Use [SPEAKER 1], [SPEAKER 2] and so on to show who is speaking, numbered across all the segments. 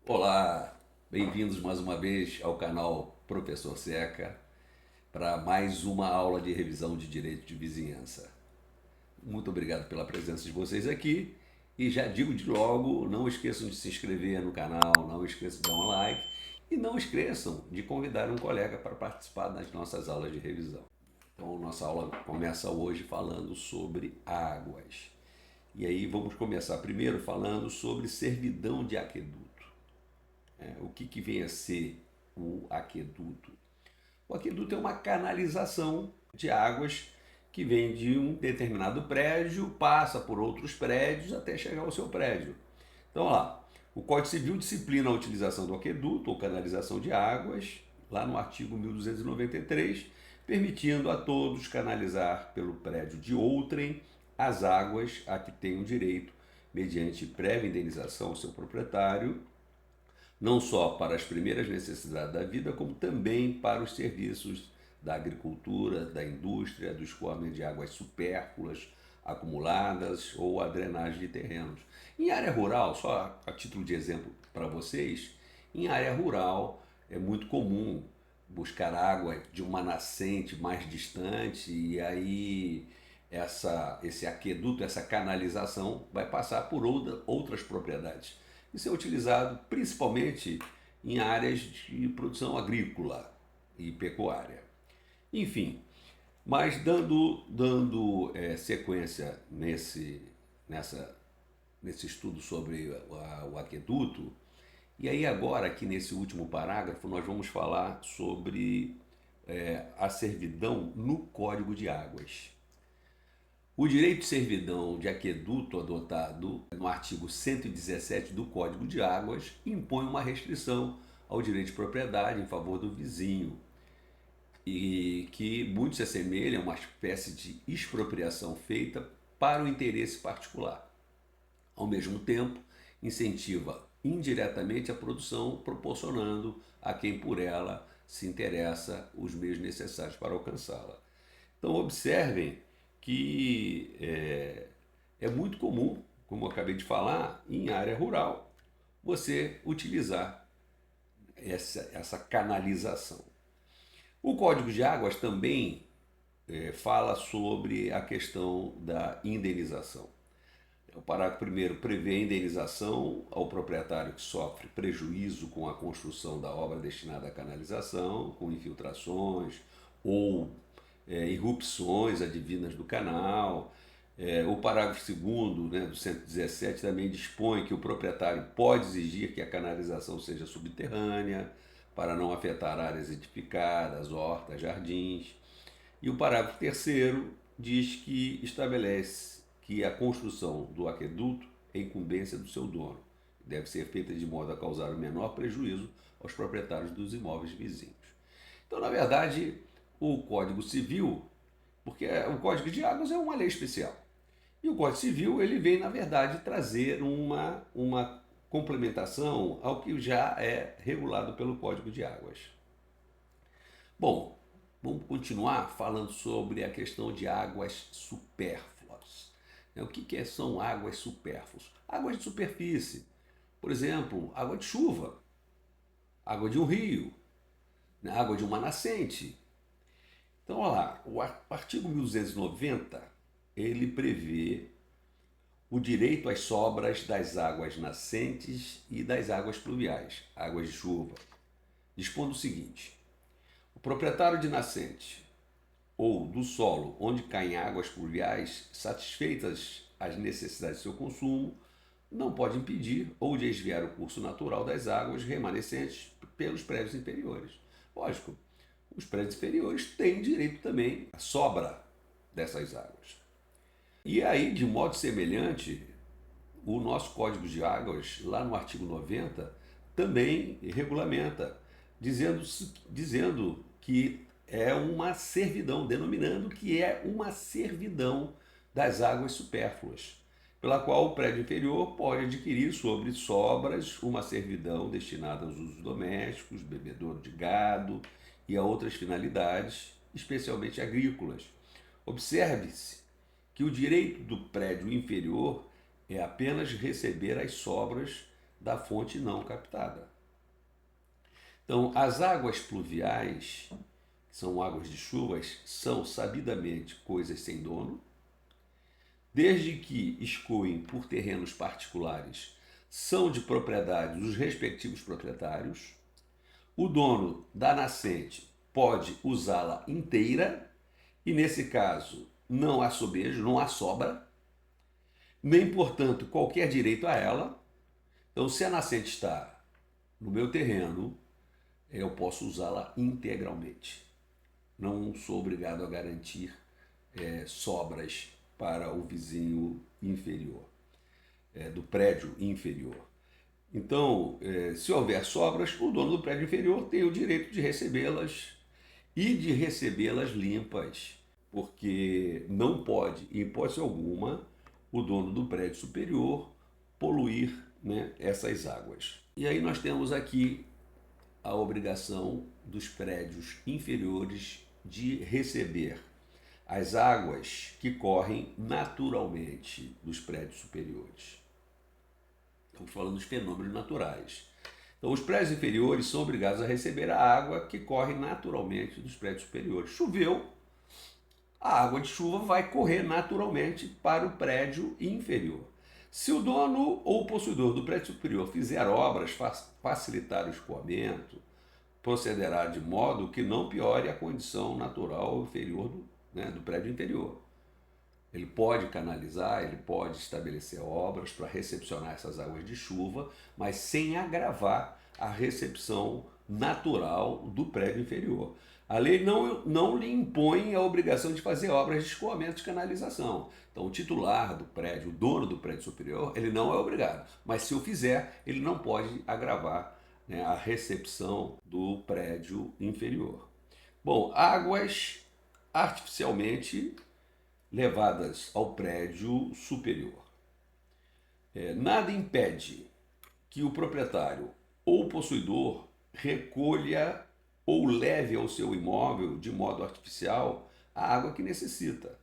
[SPEAKER 1] Olá, bem-vindos mais uma vez ao canal Professor Seca para mais uma aula de revisão de direito de vizinhança. Muito obrigado pela presença de vocês aqui e já digo de logo, não esqueçam de se inscrever no canal, não esqueçam de dar um like e não esqueçam de convidar um colega para participar das nossas aulas de revisão. Então, nossa aula começa hoje falando sobre águas. E aí vamos começar primeiro falando sobre servidão de aqueduto. O que vem a ser o aqueduto? O aqueduto é uma canalização de águas que vem de um determinado prédio, passa por outros prédios até chegar ao seu prédio. Então, lá, o Código Civil disciplina a utilização do aqueduto ou canalização de águas, lá no artigo 1293, permitindo a todos canalizar pelo prédio de outrem as águas a que tenham direito, mediante prévia indenização ao seu proprietário, não só para as primeiras necessidades da vida, como também para os serviços da agricultura, da indústria, do escoamento de águas supérfluas, acumuladas ou a drenagem de terrenos. Em área rural, só a título de exemplo para vocês, em área rural é muito comum buscar água de uma nascente mais distante e aí esse aqueduto, essa canalização vai passar por outras propriedades. Isso é utilizado principalmente em áreas de produção agrícola e pecuária. Enfim, mas dando sequência nessa, nesse estudo sobre o aqueduto, e aí agora aqui nesse último parágrafo nós vamos falar sobre a servidão no Código de Águas. O direito de servidão de aqueduto adotado no artigo 117 do Código de Águas impõe uma restrição ao direito de propriedade em favor do vizinho e que muito se assemelha a uma espécie de expropriação feita para o interesse particular. Ao mesmo tempo, incentiva indiretamente a produção, proporcionando a quem por ela se interessa os meios necessários para alcançá-la. Então, observem que é muito comum, como eu acabei de falar, em área rural, você utilizar essa canalização. O Código de Águas também fala sobre a questão da indenização. O parágrafo primeiro prevê a indenização ao proprietário que sofre prejuízo com a construção da obra destinada à canalização, com infiltrações ou irrupções advindas do canal. O parágrafo segundo, né, do 117 também dispõe que o proprietário pode exigir que a canalização seja subterrânea para não afetar áreas edificadas, hortas, jardins. E o parágrafo terceiro diz que estabelece que a construção do aqueduto é incumbência do seu dono. Deve ser feita de modo a causar o menor prejuízo aos proprietários dos imóveis vizinhos. Então, na verdade, o Código Civil, porque o Código de Águas é uma lei especial, e o Código Civil ele vem, na verdade, trazer uma complementação ao que já é regulado pelo Código de Águas. Bom, vamos continuar falando sobre a questão de águas supérfluas. O que são águas supérfluas? Águas de superfície. Por exemplo, água de chuva, água de um rio, água de uma nascente. Então, olha lá, o artigo 1290, ele prevê o direito às sobras das águas nascentes e das águas pluviais, águas de chuva. Dispondo o seguinte: o proprietário de nascente ou do solo onde caem águas pluviais, satisfeitas as necessidades de seu consumo, não pode impedir ou desviar o curso natural das águas remanescentes pelos prédios inferiores. Lógico, os prédios inferiores têm direito também à sobra dessas águas. E aí, de modo semelhante, o nosso Código de Águas, lá no artigo 90, também regulamenta, dizendo que é uma servidão, denominando que é uma servidão das águas supérfluas, pela qual o prédio inferior pode adquirir sobre sobras uma servidão destinada aos usos domésticos, bebedouro de gado e a outras finalidades, especialmente agrícolas. Observe-se que o direito do prédio inferior é apenas receber as sobras da fonte não captada. Então, as águas pluviais, que são águas de chuvas, são sabidamente coisas sem dono, desde que escoem por terrenos particulares, são de propriedade dos respectivos proprietários. O dono da nascente pode usá-la inteira, e nesse caso não há sobejo, não há sobra, nem, portanto, qualquer direito a ela. Então, se a nascente está no meu terreno, eu posso usá-la integralmente. Não sou obrigado a garantir sobras para o vizinho inferior, do prédio inferior. Então, se houver sobras, o dono do prédio inferior tem o direito de recebê-las e de recebê-las limpas, porque não pode, em hipótese alguma, o dono do prédio superior poluir, né, essas águas. E aí nós temos aqui a obrigação dos prédios inferiores de receber as águas que correm naturalmente dos prédios superiores. Estamos falando dos fenômenos naturais. Então, os prédios inferiores são obrigados a receber a água que corre naturalmente dos prédios superiores. Choveu, a água de chuva vai correr naturalmente para o prédio inferior. Se o dono ou o possuidor do prédio superior fizer obras, facilitar o escoamento, procederá de modo que não piore a condição natural inferior do prédio interior. Ele pode canalizar, ele pode estabelecer obras para recepcionar essas águas de chuva, mas sem agravar a recepção natural do prédio inferior. A lei não lhe impõe a obrigação de fazer obras de escoamento de canalização. Então, o titular do prédio, o dono do prédio superior, ele não é obrigado. Mas se o fizer, ele não pode agravar, né, a recepção do prédio inferior. Bom, águas artificialmente levadas ao prédio superior. Nada impede que o proprietário ou possuidor recolha ou leve ao seu imóvel de modo artificial a água que necessita.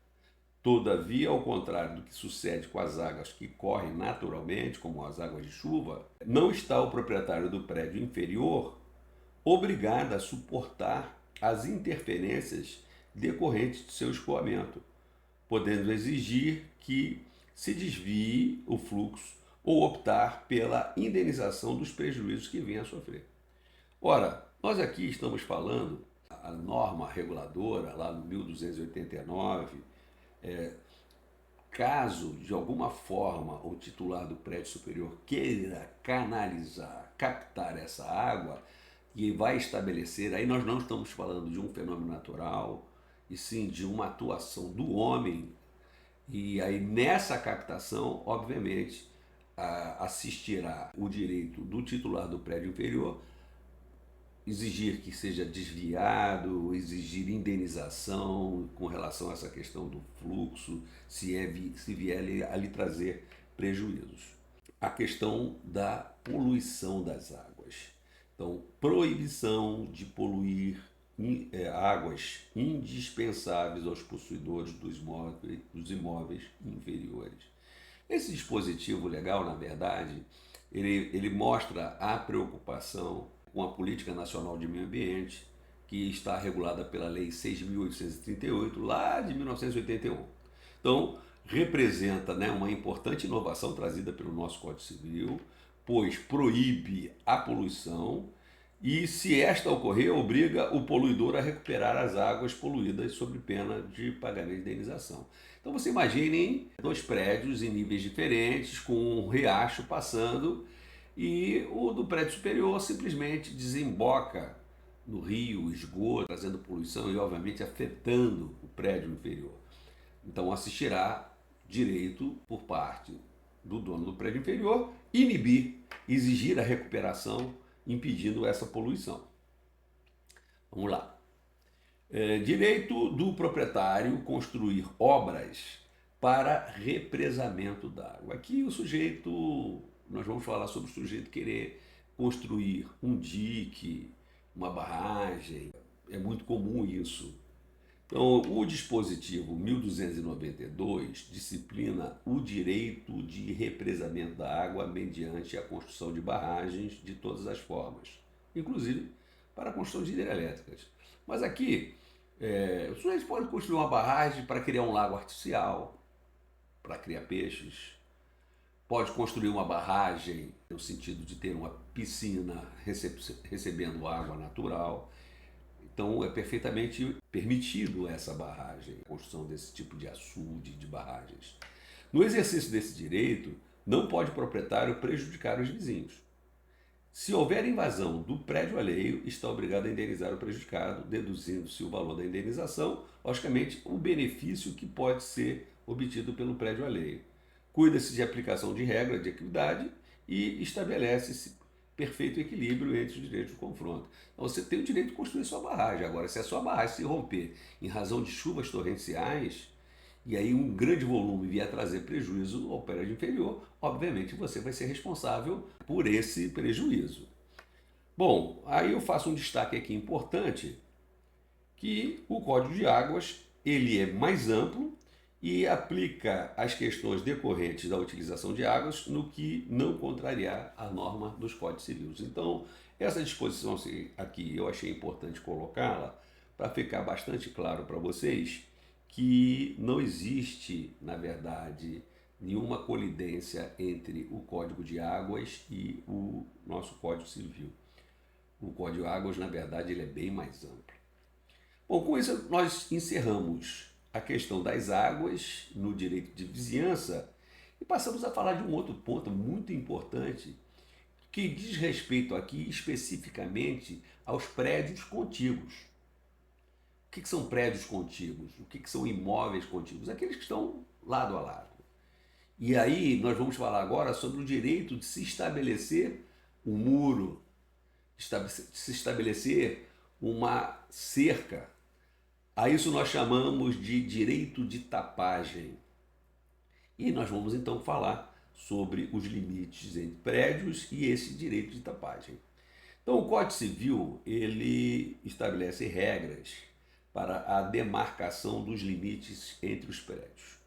[SPEAKER 1] Todavia, ao contrário do que sucede com as águas que correm naturalmente, como as águas de chuva, não está o proprietário do prédio inferior obrigado a suportar as interferências decorrentes do seu escoamento, podendo exigir que se desvie o fluxo ou optar pela indenização dos prejuízos que venha a sofrer. Ora, nós aqui estamos falando, a norma reguladora, lá no 1289, caso de alguma forma o titular do prédio superior queira canalizar, captar essa água e vai estabelecer, aí nós não estamos falando de um fenômeno natural, e sim de uma atuação do homem. E aí nessa captação, obviamente, assistirá o direito do titular do prédio inferior exigir que seja desviado, exigir indenização com relação a essa questão do fluxo, se vier a lhe trazer prejuízos. A questão da poluição das águas. Então, proibição de poluir águas indispensáveis aos possuidores dos imóveis inferiores. Esse dispositivo legal, na verdade, ele mostra a preocupação com a Política Nacional de Meio Ambiente, que está regulada pela Lei 6.838, lá de 1981. Então, representa, né, uma importante inovação trazida pelo nosso Código Civil, pois proíbe a poluição e, se esta ocorrer, obriga o poluidor a recuperar as águas poluídas sob pena de pagamento de indenização. Então, você imagine dois prédios em níveis diferentes, com um riacho passando, e o do prédio superior simplesmente desemboca no rio, esgoto, trazendo poluição e, obviamente, afetando o prédio inferior. Então, assistirá direito por parte do dono do prédio inferior inibir, exigir a recuperação, impedindo essa poluição. Vamos lá. Direito do proprietário construir obras para represamento d'água. Aqui o sujeito, nós vamos falar sobre o sujeito querer construir um dique, uma barragem. É muito comum isso. Então, o dispositivo 1292 disciplina o direito de represamento da água mediante a construção de barragens de todas as formas, inclusive para a construção de hidrelétricas. Mas aqui, o sujeito pode construir uma barragem para criar um lago artificial, para criar peixes, pode construir uma barragem no sentido de ter uma piscina recebendo água natural. Então é perfeitamente permitido essa barragem, a construção desse tipo de açude, de barragens. No exercício desse direito, não pode o proprietário prejudicar os vizinhos. Se houver invasão do prédio alheio, está obrigado a indenizar o prejudicado, deduzindo-se o valor da indenização, logicamente, o benefício que pode ser obtido pelo prédio alheio. Cuida-se de aplicação de regra de equidade e estabelece-se perfeito equilíbrio entre os direitos de confronto. Então, você tem o direito de construir sua barragem. Agora, se a sua barragem se romper em razão de chuvas torrenciais, e aí um grande volume vier trazer prejuízo ao prédio inferior, obviamente você vai ser responsável por esse prejuízo. Bom, aí eu faço um destaque aqui importante, que o Código de Águas ele é mais amplo e aplica as questões decorrentes da utilização de águas no que não contrariar a norma dos Códigos Civis. Então, essa disposição aqui eu achei importante colocá-la para ficar bastante claro para vocês que não existe, na verdade, nenhuma colidência entre o Código de Águas e o nosso Código Civil. O Código de Águas, na verdade, ele é bem mais amplo. Bom, com isso nós encerramos a questão das águas no direito de vizinhança e passamos a falar de um outro ponto muito importante que diz respeito aqui especificamente aos prédios contíguos. O que são prédios contíguos? O que são imóveis contíguos? Aqueles que estão lado a lado. E aí nós vamos falar agora sobre o direito de se estabelecer um muro, de se estabelecer uma cerca. A isso nós chamamos de direito de tapagem. E nós vamos então falar sobre os limites entre prédios e esse direito de tapagem. Então o Código Civil ele estabelece regras para a demarcação dos limites entre os prédios,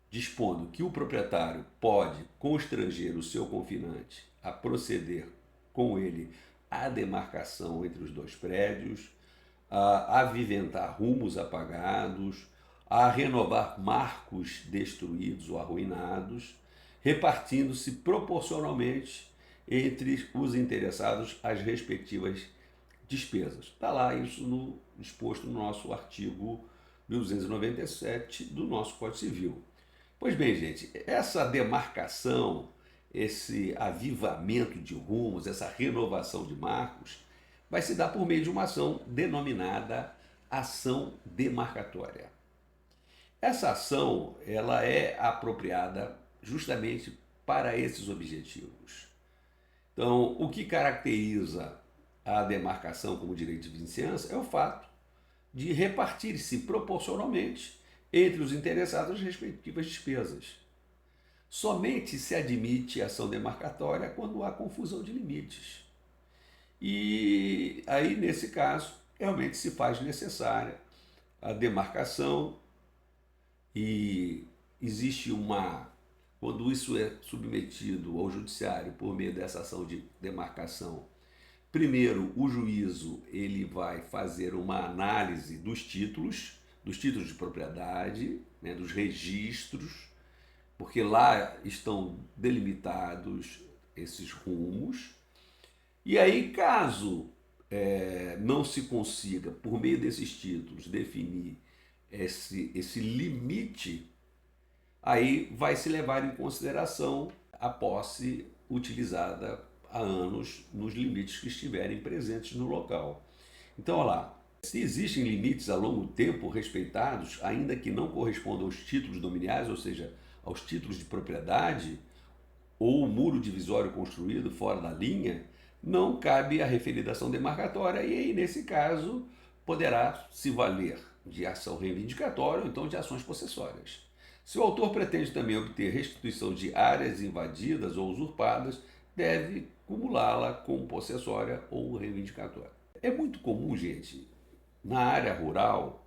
[SPEAKER 1] dispondo que o proprietário pode constranger o seu confinante a proceder com ele à demarcação entre os dois prédios, a aviventar rumos apagados, a renovar marcos destruídos ou arruinados, repartindo-se proporcionalmente entre os interessados as respectivas despesas. Está lá isso exposto no nosso artigo 1297 do nosso Código Civil. Pois bem, gente, essa demarcação, esse avivamento de rumos, essa renovação de marcos, vai se dar por meio de uma ação denominada ação demarcatória. Essa ação ela é apropriada justamente para esses objetivos. Então, o que caracteriza a demarcação como direito de vizinhança é o fato de repartir-se proporcionalmente entre os interessados as respectivas despesas. Somente se admite ação demarcatória quando há confusão de limites. E aí, nesse caso, realmente se faz necessária a demarcação e existe quando isso é submetido ao judiciário por meio dessa ação de demarcação, primeiro o juízo ele vai fazer uma análise dos títulos de propriedade, né, dos registros, porque lá estão delimitados esses rumos. E aí, caso não se consiga, por meio desses títulos, definir esse limite, aí vai se levar em consideração a posse utilizada há anos nos limites que estiverem presentes no local. Então, olha lá, se existem limites a longo tempo respeitados, ainda que não correspondam aos títulos dominiais, ou seja, aos títulos de propriedade, ou o muro divisório construído fora da linha, não cabe a referida ação demarcatória e aí, nesse caso, poderá se valer de ação reivindicatória ou então de ações possessórias. Se o autor pretende também obter restituição de áreas invadidas ou usurpadas, deve cumulá-la com possessória ou reivindicatória. É muito comum, gente, na área rural,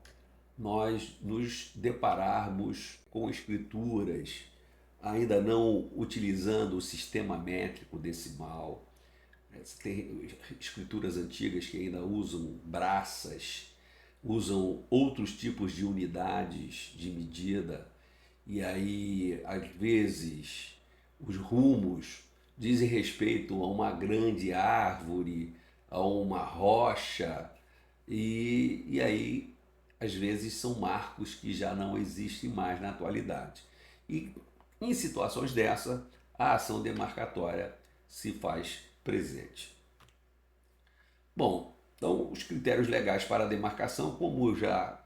[SPEAKER 1] nós nos depararmos com escrituras ainda não utilizando o sistema métrico decimal. Tem escrituras antigas que ainda usam braças, usam outros tipos de unidades de medida, e aí, às vezes, os rumos dizem respeito a uma grande árvore, a uma rocha, e aí, às vezes, são marcos que já não existem mais na atualidade. E em situações dessa, a ação demarcatória se faz presente. Bom, então os critérios legais para a demarcação, como eu já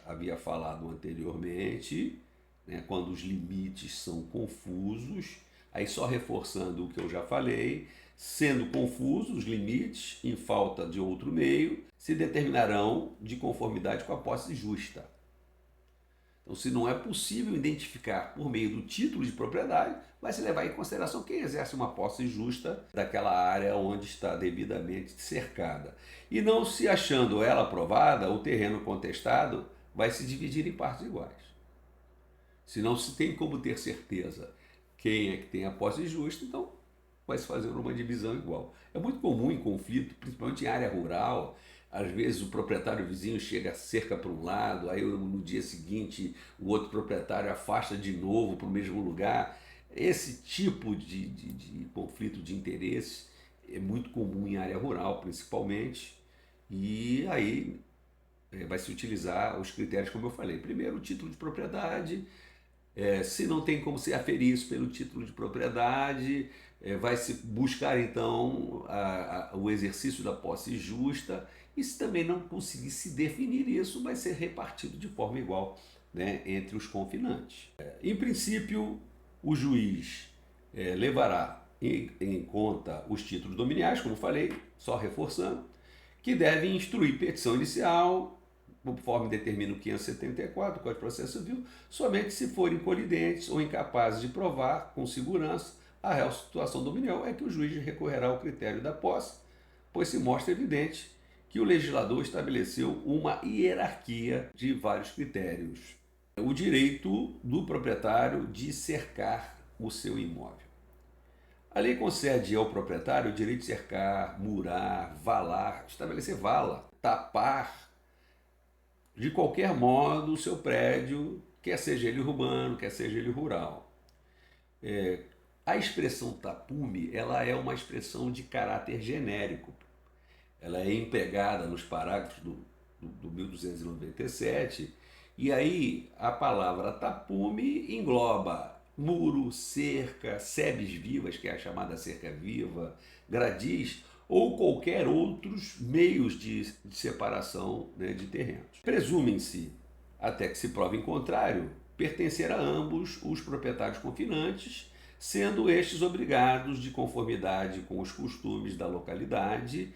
[SPEAKER 1] havia falado anteriormente, né, quando os limites são confusos, aí só reforçando o que eu já falei, sendo confusos os limites, em falta de outro meio, se determinarão de conformidade com a posse justa. Então, se não é possível identificar por meio do título de propriedade, vai se levar em consideração quem exerce uma posse justa daquela área onde está devidamente cercada. E não se achando ela aprovada, o terreno contestado vai se dividir em partes iguais. Se não se tem como ter certeza quem é que tem a posse justa, então vai se fazer uma divisão igual. É muito comum em conflito, principalmente em área rural. Às vezes o proprietário vizinho chega cerca para um lado, aí no dia seguinte o outro proprietário afasta de novo para o mesmo lugar. Esse tipo de conflito de interesses é muito comum em área rural, principalmente, e aí vai se utilizar os critérios como eu falei. Primeiro, o título de propriedade. Se não tem como se aferir isso pelo título de propriedade, vai se buscar então o exercício da posse justa, e se também não conseguir se definir isso, vai ser repartido de forma igual, né, entre os confinantes. Em princípio, o juiz levará em conta os títulos dominiais, como falei, só reforçando, que devem instruir petição inicial, conforme determina o 574 do Código de Processo Civil, somente se forem colidentes ou incapazes de provar com segurança a real situação dominial, é que o juiz recorrerá ao critério da posse, pois se mostra evidente que o legislador estabeleceu uma hierarquia de vários critérios. O direito do proprietário de cercar o seu imóvel. A lei concede ao proprietário o direito de cercar, murar, valar, estabelecer vala, tapar de qualquer modo o seu prédio, quer seja ele urbano, quer seja ele rural. A expressão tapume, ela é uma expressão de caráter genérico. Ela é empregada nos parágrafos do 1297, e aí a palavra tapume engloba muro, cerca, sebes vivas, que é a chamada cerca viva, gradis, ou qualquer outros meios de separação, né, de terrenos. Presumem-se, até que se prove em contrário, pertencer a ambos os proprietários confinantes, sendo estes obrigados, de conformidade com os costumes da localidade,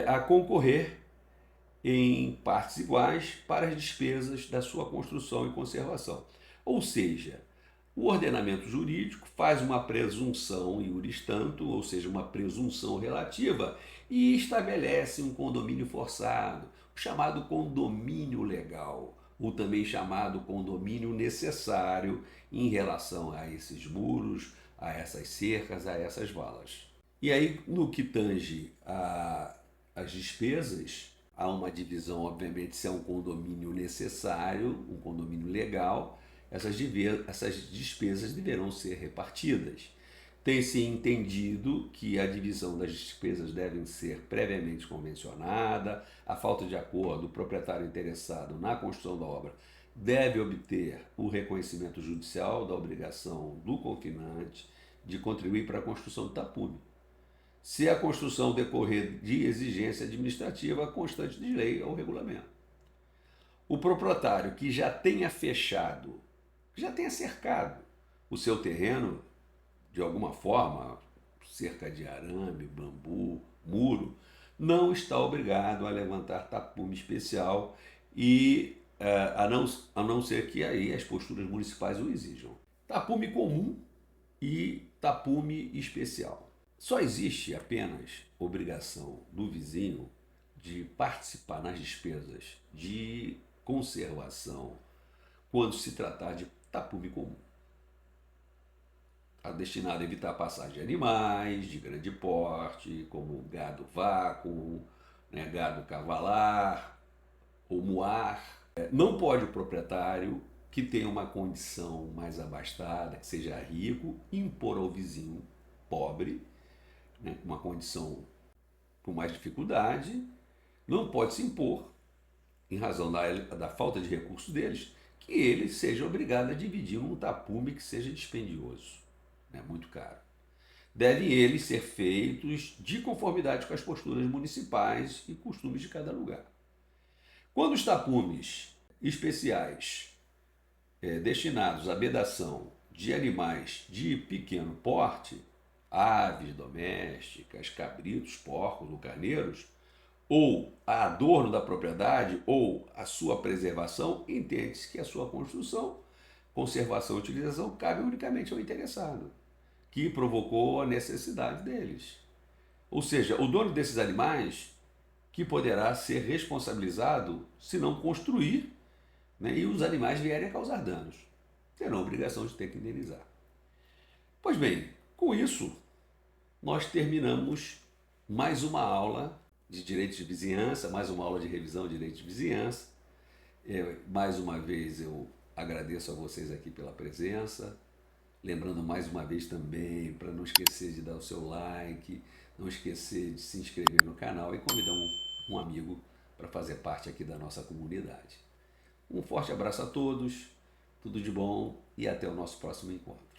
[SPEAKER 1] a concorrer em partes iguais para as despesas da sua construção e conservação. Ou seja, o ordenamento jurídico faz uma presunção iuris tanto, ou seja, uma presunção relativa, e estabelece um condomínio forçado, o chamado condomínio legal, ou também chamado condomínio necessário em relação a esses muros, a essas cercas, a essas valas. E aí, no que tange as despesas, há uma divisão, obviamente, se é um condomínio necessário, um condomínio legal, essas despesas deverão ser repartidas. Tem-se entendido que a divisão das despesas deve ser previamente convencionada, a falta de acordo, o proprietário interessado na construção da obra deve obter o reconhecimento judicial da obrigação do confinante de contribuir para a construção do tapume, se a construção decorrer de exigência administrativa constante de lei ou regulamento. O proprietário que já tenha fechado, que já tenha cercado o seu terreno de alguma forma, cerca de arame, bambu, muro, não está obrigado a levantar tapume especial e a não ser que aí as posturas municipais o exijam. Tapume comum e tapume especial. Só existe apenas obrigação do vizinho de participar nas despesas de conservação quando se tratar de tapume comum. Está destinado a evitar a passagem de animais de grande porte, como gado vácuo, né, gado cavalar ou muar. Não pode o proprietário que tenha uma condição mais abastada, que seja rico, impor ao vizinho pobre, né, uma condição com mais dificuldade, não pode se impor, em razão da falta de recursos deles, que ele seja obrigado a dividir um tapume que seja dispendioso, né, muito caro. Devem eles ser feitos de conformidade com as posturas municipais e costumes de cada lugar. Quando os tapumes especiais destinados à bedação de animais de pequeno porte, aves domésticas, cabritos, porcos ou carneiros, ou a adorno da propriedade ou a sua preservação, entende-se que a sua construção, conservação e utilização cabe unicamente ao interessado, que provocou a necessidade deles. Ou seja, o dono desses animais que poderá ser responsabilizado se não construir, né, e os animais vierem a causar danos. Terão a obrigação de ter que indenizar. Pois bem, com isso, nós terminamos mais uma aula de direito de vizinhança, mais uma aula de revisão de direito de vizinhança. Mais uma vez eu agradeço a vocês aqui pela presença. Lembrando mais uma vez também, para não esquecer de dar o seu like, não esquecer de se inscrever no canal e convidar um amigo para fazer parte aqui da nossa comunidade. Um forte abraço a todos, tudo de bom e até o nosso próximo encontro.